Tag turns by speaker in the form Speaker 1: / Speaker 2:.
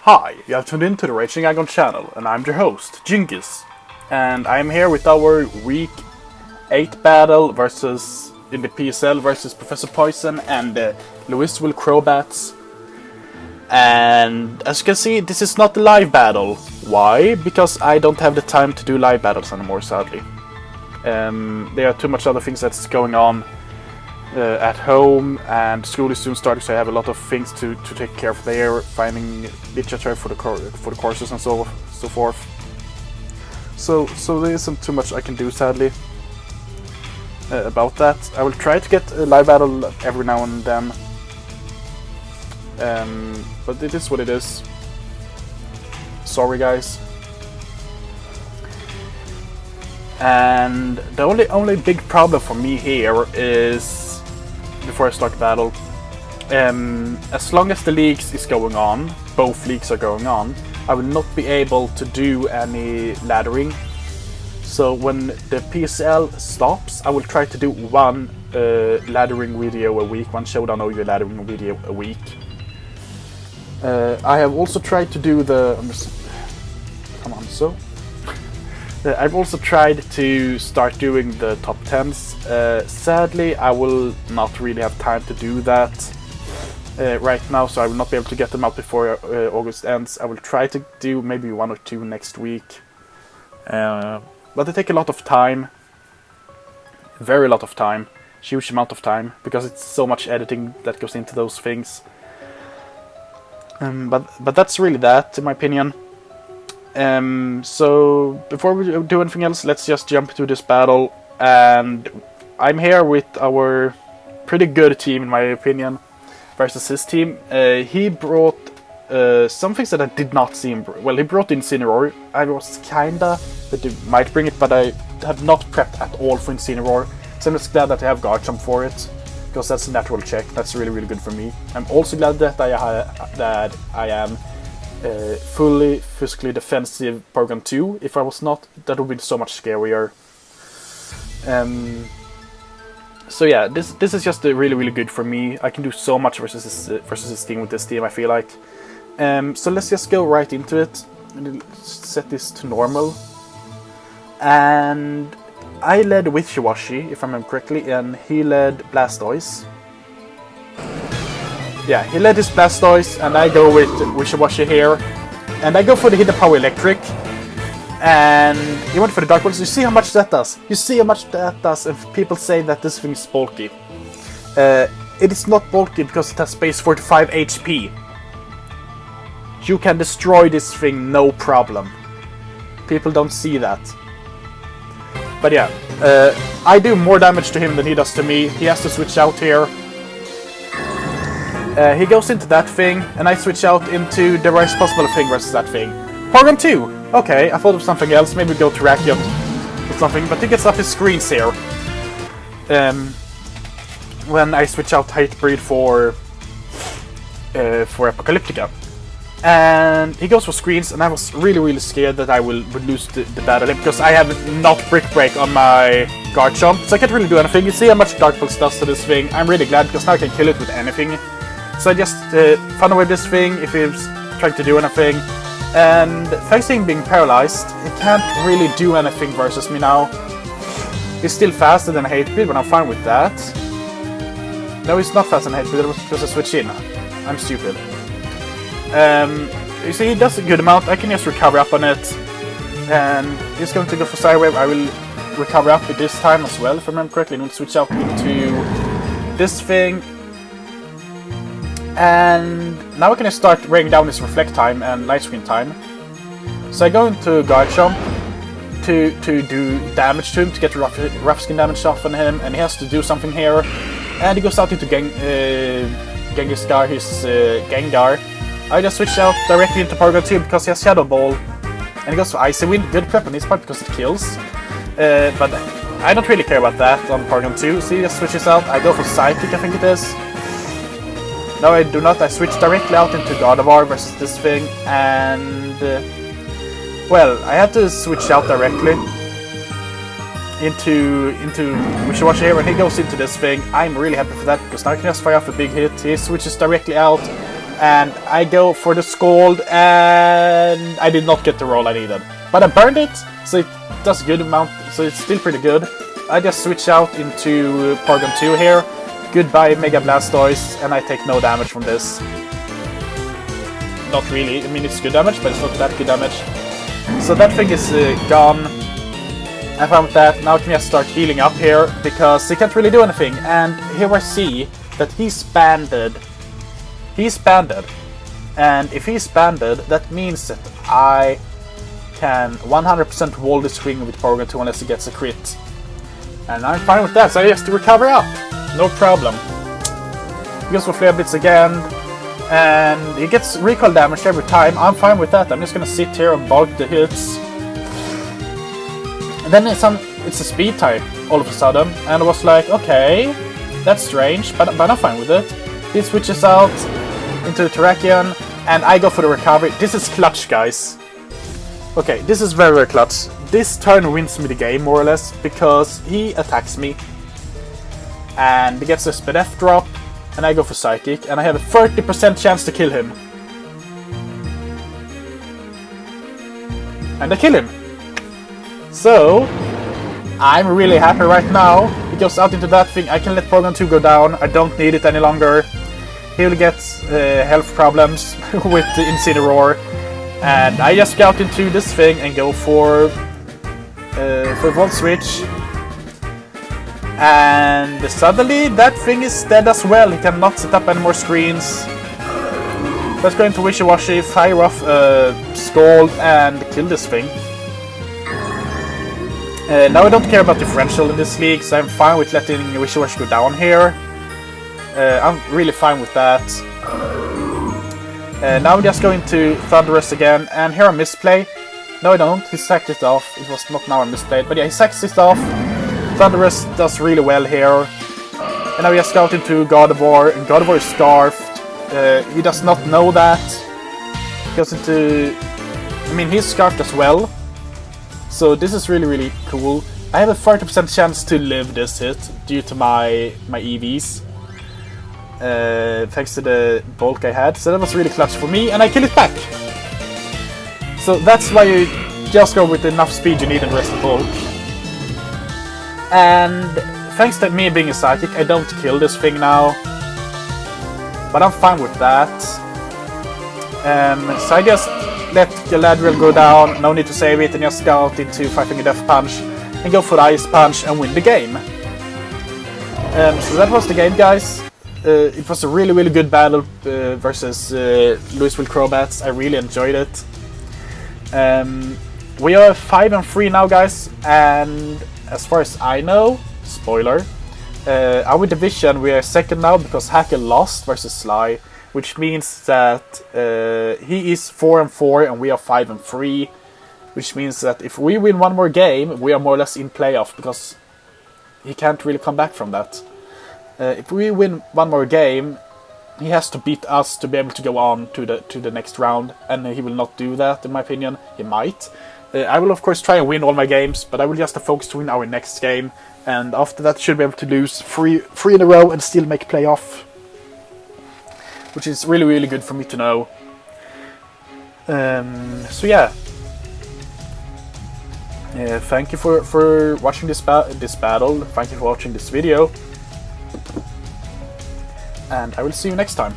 Speaker 1: Hi, you have tuned in to the Raging Aggron Channel, and I'm your host, Djingis. And I'm here with our Week 8 battle versus in the PSL versus Professor Poison and the Louisville Crobats. And as you can see, this is not a live battle. Why? Because I don't have the time to do live battles anymore, sadly. There are too much other things that's going on at home, and school is soon starting, so I have a lot of things to take care of there, finding literature for the courses and so forth. So there isn't too much I can do, sadly, about that. I will try to get a live battle every now and then, but it is what it is. Sorry, guys. And the only big problem for me here is, before I start the battle, as long as the leagues is going on, both leagues are going on, I will not be able to do any laddering. So when the PSL stops, I will try to do one laddering video a week, one showdown OU laddering video a week. I have also tried to do the... I've also tried to start doing the top 10s. Sadly, I will not really have time to do that right now, so I will not be able to get them out before August ends. I will try to do maybe one or two next week. But they take a lot of time. Very lot of time. Huge amount of time, because it's so much editing that goes into those things. But that's really that, in my opinion. So before we do anything else, let's just jump into this battle. And I'm here with our pretty good team, in my opinion, versus his team. He brought some things that I did not see him. Well, he brought Incineroar. I was kinda that he might bring it, but I have not prepped at all for Incineroar. So I'm just glad that I have Guard Jump for it, because that's a natural check. That's really good for me. I'm also glad that I am fully physically defensive Program 2. If I was not, that would be so much scarier. So yeah, this is just really good for me. I can do so much versus this team with this team, I feel like. So let's just go right into it. Set this to normal. And I led Wishy-Washy, if I remember correctly, and he led Blastoise. Yeah, he led his Blastoise, and I go with Wishy-Washy here. And I go for the Hidden Power Electric. And he went for the Dark Pulse. You see how much that does? You see how much that does if people say that this thing is bulky. It is not bulky because it has space 45 HP. You can destroy this thing, no problem. People don't see that. But yeah, I do more damage to him than he does to me. He has to switch out here. He goes into that thing, and I switch out into the worst possible thing versus that thing. Program 2! Okay, I thought of something else. Maybe go to Rakiot or something, but he gets up his screens here. When I switch out Hatebreed for Apocalyptica. And he goes for screens, and I was really scared that I would lose the battle, because I have not Brick Break on my Guard Jump, so I can't really do anything. You see how much Dark Pulse does to this thing. I'm really glad, because now I can kill it with anything. So I just found away this thing if he's trying to do anything. And thanks to him being paralyzed, he can't really do anything versus me now. He's still faster than Hatebreed, but I'm fine with that. No, he's not faster than Hatebreed, that was because I switched in. I'm stupid. You see, he does a good amount. I can just recover up on it. And he's going to go for Sidewave. I will recover up with this time as well, if I remember correctly. And we'll switch out into this thing. And now we can start weighing down his Reflect time and Light Screen time. So I go into Guard Jump to do damage to him, to get rough skin damage off on him, and he has to do something here. And he goes out into Gengar, his Gengar. I just switch out directly into Program 2 because he has Shadow Ball. And he goes for Icy Wind, good prep on his part because it kills. But I don't really care about that on Program 2, so he just switches out. I go for Psychic, I think it is. No, I do not. I switch directly out into Gardevoir versus this thing, and well, I have to switch out directly into Wishy-Washy here, and he goes into this thing. I'm really happy for that, because now I can just fire off a big hit. He switches directly out and I go for the Scald, and I did not get the roll I needed. But I burned it, so it does a good amount, so it's still pretty good. I just switch out into Porygon 2 here. Goodbye Mega Blastoise, and I take no damage from this. Not really, I mean it's good damage, but it's not that good damage. So that thing is gone. I found that, now I can just start healing up here, because he can't really do anything. And here I see that he's banded. He's banded. And if he's banded, that means that I can 100% wall this swing with Porygon 2 unless he gets a crit. And I'm fine with that, so I just recover up. No problem. He goes for Flare Blitz again. And he gets recoil damage every time. I'm fine with that. I'm just gonna sit here and bulk the hits. And then it's a speed type all of a sudden. And I was like, okay, that's strange, but I'm fine with it. He switches out into the Terrakion, and I go for the recovery. This is clutch, guys. Okay, this is very, very clutch. This turn wins me the game, more or less, because he attacks me. And he gets a Speed F drop. And I go for Psychic, and I have a 30% chance to kill him. And I kill him. So, I'm really happy right now. He goes out into that thing, I can let Porygon 2 go down, I don't need it any longer. He will get health problems with the Incineroar. And I just go out into this thing and go for Volt Switch. And suddenly that thing is dead as well. He cannot set up any more screens. Let's go into Wishy-Washy, fire off Scald, and kill this thing. Now I don't care about differential in this league, so I'm fine with letting Wishy-Washy go down here. I'm really fine with that. Now I'm just going to Thunderous again, and here I misplay. No I don't, he sacked it off. It was not now I misplayed, but yeah, he sacks it off. Thunderous does really well here. And now we just scout into Gardevoir, and Gardevoir is Scarfed. He does not know that. He goes into... I mean, he's Scarfed as well. So this is really, really cool. I have a 30% chance to live this hit due to my EVs. Thanks to the bulk I had. So that was really clutch for me, and I kill it back. So that's why you just go with enough speed you need and rest the bulk. And thanks to me being a Psychic, I don't kill this thing now. But I'm fine with that. So I just let Galadriel go down, no need to save it, and just go out into fighting a Death Punch and go for the Ice Punch and win the game. So that was the game, guys. It was a really, really good battle versus Louisville Crobats. I really enjoyed it. We are 5-3 now, guys, and as far as I know, spoiler, our division we are second now because Hacker lost versus Sly, which means that he is 4-4 and we are 5-3, which means that if we win one more game, we are more or less in playoff because he can't really come back from that. If we win one more game, he has to beat us to be able to go on to the next round, and he will not do that, in my opinion. He might. I will of course try and win all my games, but I will just focus to win our next game, and after that should be able to lose three in a row and still make playoff, which is really, really good for me to know. So yeah, thank you for watching this battle. Thank you for watching this video, and I will see you next time.